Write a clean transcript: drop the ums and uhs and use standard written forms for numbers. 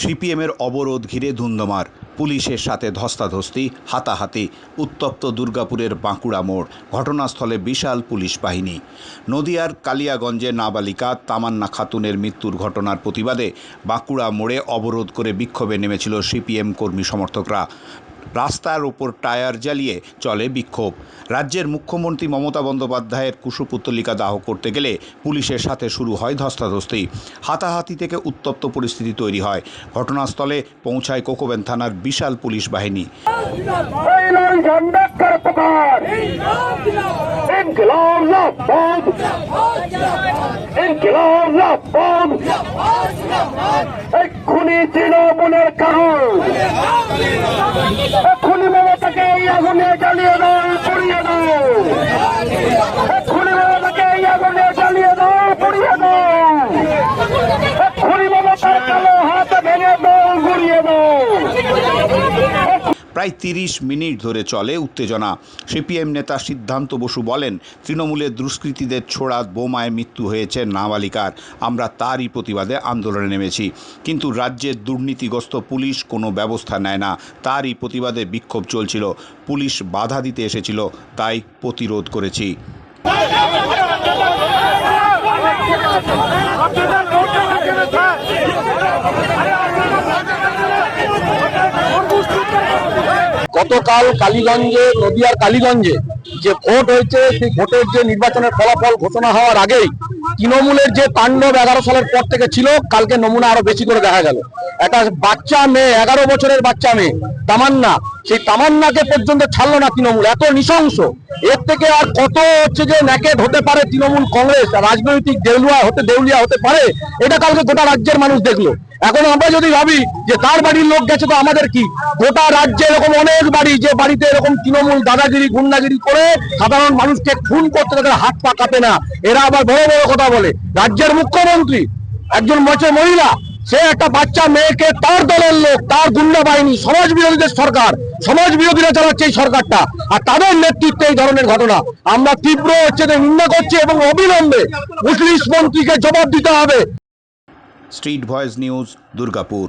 সিপিএমের অবরোধ ঘিরে ধুন্ধুমার, পুলিশের সাথে ধস্তাধস্তি, হাতাহাতি, উত্তপ্ত দুর্গাপুরের বাঁকুড়া মোড়, ঘটনাস্থলে বিশাল পুলিশ বাহিনী। নদিয়ার কালিয়াগঞ্জে নাবালিকা তামান্না খাতুনের মৃত্যুর ঘটনার প্রতিবাদে বাঁকুড়া মোড়ে অবরোধ করে বিক্ষোভে নেমেছিল সিপিএম কর্মী সমর্থকরা। রাস্তার ওপর টায়ার জ্বালিয়ে চলে বিক্ষোভ। রাজ্যের মুখ্যমন্ত্রী মমতা বন্দ্যোপাধ্যায়ের কুশপুত্তলিকা দাহ করতে গেলে পুলিশের সাথে শুরু হয় ধস্তাধস্তি। হাতাহাতি থেকে উত্তপ্ত পরিস্থিতি তৈরি হয়। ঘটনাস্থলে পৌঁছায় কোকোবেন থানার বিশাল পুলিশ বাহিনী। এক্ষুনি মমতাকে এই আগুনে জ্বালিয়ে দাও, পুড়িয়ে দাও। এক্ষুনি মমতাকে এই আগুনে জ্বালিয়ে দাও, পুড়িয়ে দাও। এক্ষুনি মমতার কালো হাত ভেঙে দাও, গুড়িয়ে দাও। প্রায় 30 মিনিট ধরে চলে উত্তেজনা। সিপিএম নেতা সিদ্ধান্ত বসু বলেন, তৃণমূলের দুষ্কৃতীদের ছোড়া বোমায় মৃত্যু হয়েছে নাবালিকার। আমরা তারই প্রতিবাদে আন্দোলনে নেমেছি, কিন্তু রাজ্যের দুর্নীতিগ্রস্ত পুলিশ কোনো ব্যবস্থা নেয় না। তারই প্রতিবাদে বিক্ষোভ চলছিল। পুলিশ বাধা দিতে এসেছিল, তাই প্রতিরোধ করেছি। গতকাল কালীগঞ্জে, নদিয়ার কালীগঞ্জে যে ভোট হয়েছে, সেই ভোটের যে নির্বাচনের ফলাফল ঘোষণা হওয়ার আগেই তৃণমূলের যে তাণ্ডব 11 সালের পর থেকে ছিল, কালকে নমুনা আরো বেশি করে দেখা গেল। একটা বাচ্চা মেয়ে, 11 বছরের বাচ্চা মেয়ে তামান্না, সেই তামান্নাকে পর্যন্ত ছাড়লো না তৃণমূল। এত নৃশংস, এর থেকে আর কত হচ্ছে যে ন্যাকেড হতে পারে তৃণমূল কংগ্রেস, রাজনৈতিক দেউলিয়া হতে পারে, এটা কালকে গোটা রাজ্যের মানুষ দেখলো। এখন আমরা যদি ভাবি যে তার বাড়ির লোক গেছে তো আমাদের কি? গোটা রাজ্যে এরকম অনেক বাড়ি, যে বাড়িতে এরকম তৃণমূল দাদাগিরি গুন্ডাগিরি করে সাধারণ মানুষকে খুন করতে তাদের হাত পা কাঁপে না। এরা আবার বড় বড় কথা বলে। রাজ্যের মুখ্যমন্ত্রী একজন মহিলা, সে একটা বাচ্চা মেয়েকে, তার দলের লোক, তার গুন্ডা বাহিনী, সমাজ বিরোধীদের সরকার, সমাজ বিরোধীরা চালাচ্ছে এই সরকারটা, আর তাদের নেতৃত্বে এই ধরনের ঘটনা আমরা তীব্র নিন্দা করছি এবং অবিলম্বে পুলিশ মন্ত্রীকে জবাব দিতে হবে। Street voice news, Durgapur.